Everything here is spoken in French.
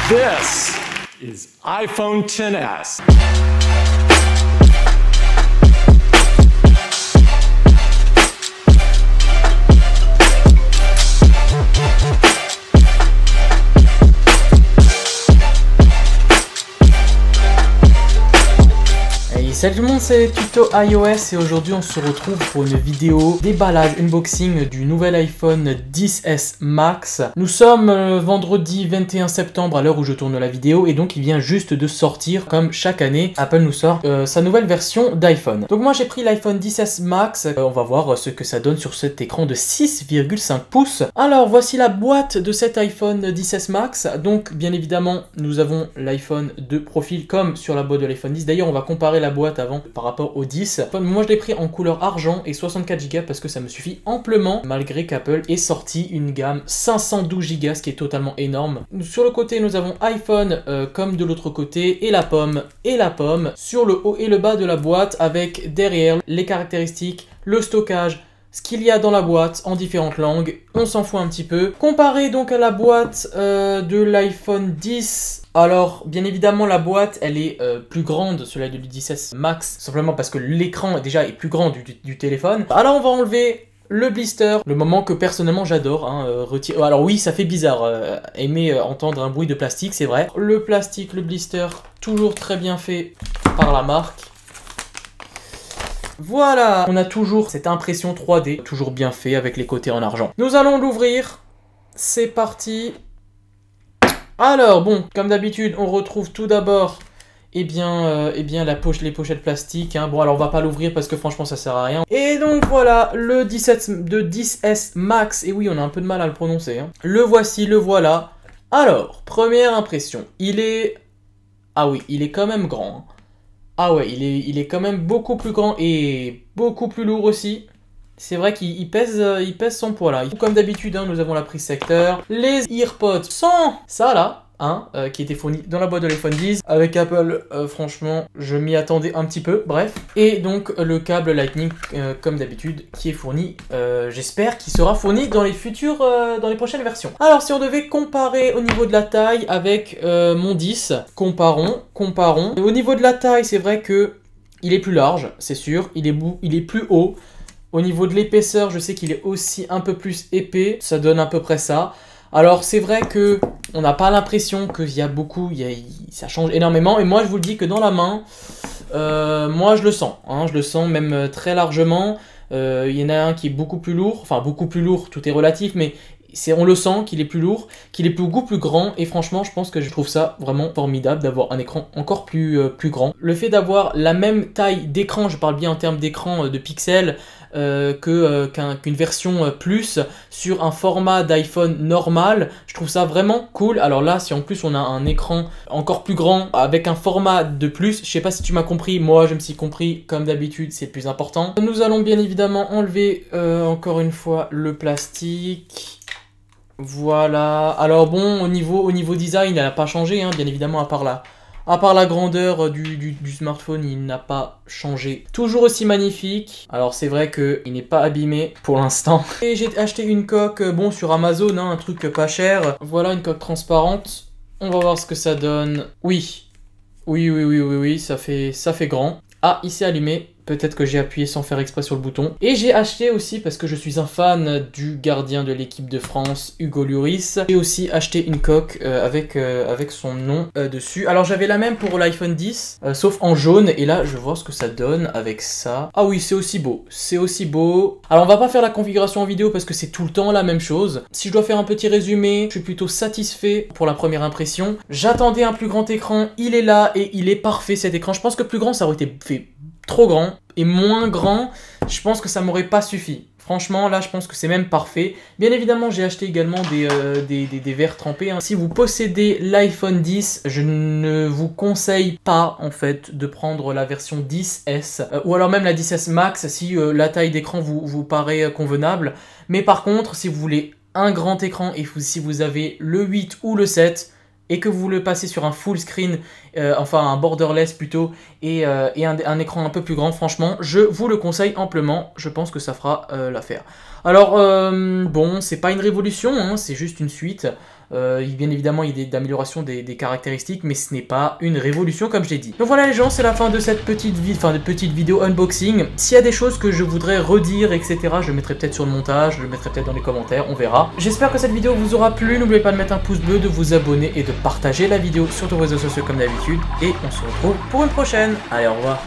This is iPhone XS. Salut tout le monde, c'est Tuto iOS et aujourd'hui on se retrouve pour une vidéo déballage, unboxing du nouvel iPhone XS Max. Nous sommes vendredi 21 septembre à l'heure où je tourne la vidéo et donc il vient juste de sortir, comme chaque année, Apple nous sort sa nouvelle version d'iPhone. Donc moi j'ai pris l'iPhone XS Max, on va voir ce que ça donne sur cet écran de 6,5 pouces. Alors voici la boîte de cet iPhone XS Max, donc bien évidemment nous avons l'iPhone de profil comme sur la boîte de l'iPhone 10, d'ailleurs on va comparer la boîte avant par rapport au 10. Moi je l'ai pris en couleur argent et 64 Go parce que ça me suffit amplement malgré qu'Apple ait sorti une gamme 512 Go, ce qui est totalement énorme. Sur le côté nous avons iPhone comme de l'autre côté et la pomme sur le haut et le bas de la boîte avec derrière les caractéristiques, le stockage, ce qu'il y a dans la boîte en différentes langues, on s'en fout un petit peu. Comparé donc à la boîte de l'iPhone 10, alors bien évidemment la boîte elle est plus grande, celle du 10S Max, simplement parce que l'écran déjà est plus grand du téléphone. Alors on va enlever le blister, le moment que personnellement j'adore, hein, alors oui ça fait bizarre, aimer entendre un bruit de plastique, c'est vrai. Le plastique, le blister, toujours très bien fait par la marque. Voilà, on a toujours cette impression 3D, toujours bien fait avec les côtés en argent. Nous allons l'ouvrir, c'est parti. Alors bon, comme d'habitude, on retrouve tout d'abord les pochettes plastiques. Hein. Bon alors on va pas l'ouvrir parce que franchement ça sert à rien. Et donc voilà, le 10S Max, et oui on a un peu de mal à le prononcer. Hein. Le voici, le voilà. Alors, première impression, il est... Ah oui, il est quand même grand. Hein. Ah ouais, il est quand même beaucoup plus grand et beaucoup plus lourd aussi. C'est vrai qu'il pèse son poids là. Comme d'habitude, hein, nous avons la prise secteur, les AirPods sans ça là, hein, qui était fourni dans la boîte de l'iPhone 10. Avec Apple, franchement, je m'y attendais un petit peu, bref. Et donc le câble Lightning, comme d'habitude, qui est fourni, j'espère qu'il sera fourni dans les dans les prochaines versions. Alors si on devait comparer au niveau de la taille avec mon 10, comparons. Au niveau de la taille, c'est vrai que il est plus large, c'est sûr, il est plus haut. Au niveau de l'épaisseur, je sais qu'il est aussi un peu plus épais, ça donne à peu près ça. Alors c'est vrai que on n'a pas l'impression qu'il y a beaucoup, ça change énormément. Et moi je vous le dis que dans la main, moi je le sens, hein, je le sens même très largement. Il y en a un qui est beaucoup plus lourd, enfin beaucoup plus lourd, tout est relatif, mais on le sent qu'il est plus lourd, qu'il est beaucoup plus grand, et franchement je pense que je trouve ça vraiment formidable d'avoir un écran encore plus grand. Le fait d'avoir la même taille d'écran, je parle bien en termes d'écran de pixels, qu'une version plus sur un format d'iPhone normal, je trouve ça vraiment cool. Alors là, si en plus on a un écran encore plus grand avec un format de plus, je sais pas si tu m'as compris, moi je me suis compris, comme d'habitude c'est le plus important. Nous allons bien évidemment enlever encore une fois le plastique. Voilà, alors bon, au niveau design, il n'a pas changé, hein, bien évidemment, à part la grandeur du smartphone, il n'a pas changé. Toujours aussi magnifique. Alors c'est vrai qu'il n'est pas abîmé pour l'instant. Et j'ai acheté une coque, bon, sur Amazon, hein, un truc pas cher. Voilà, une coque transparente. On va voir ce que ça donne. Oui, ça fait grand. Ah, il s'est allumé. Peut-être que j'ai appuyé sans faire exprès sur le bouton. Et j'ai acheté aussi, parce que je suis un fan du gardien de l'équipe de France, Hugo Lloris. J'ai aussi acheté une coque avec son nom dessus. Alors j'avais la même pour l'iPhone 10, sauf en jaune. Et là, je vois ce que ça donne avec ça. Ah oui, c'est aussi beau. C'est aussi beau. Alors on va pas faire la configuration en vidéo parce que c'est tout le temps la même chose. Si je dois faire un petit résumé, je suis plutôt satisfait pour la première impression. J'attendais un plus grand écran. Il est là et il est parfait cet écran. Je pense que plus grand, ça aurait été fait trop grand, et moins grand, je pense que ça m'aurait pas suffi. Franchement, là, je pense que c'est même parfait. Bien évidemment, j'ai acheté également des verres trempés. Hein. Si vous possédez l'iPhone 10, je ne vous conseille pas, en fait, de prendre la version 10S. Ou alors même la 10S Max, si la taille d'écran vous paraît convenable. Mais par contre, si vous voulez un grand écran et si vous avez le 8 ou le 7... et que vous le passez sur un full screen, enfin un borderless plutôt, et un écran un peu plus grand, franchement, je vous le conseille amplement, je pense que ça fera l'affaire. Alors, bon, c'est pas une révolution, hein, c'est juste une suite. Bien évidemment, il y a d'améliorations des caractéristiques, mais ce n'est pas une révolution comme je l'ai dit. Donc voilà les gens, c'est la fin de cette petite vidéo unboxing. S'il y a des choses que je voudrais redire, etc., je le mettrai peut-être sur le montage, je le mettrai peut-être dans les commentaires, on verra. J'espère que cette vidéo vous aura plu, n'oubliez pas de mettre un pouce bleu, de vous abonner et de partager la vidéo sur tous vos réseaux sociaux comme d'habitude. Et on se retrouve pour une prochaine. Allez, au revoir.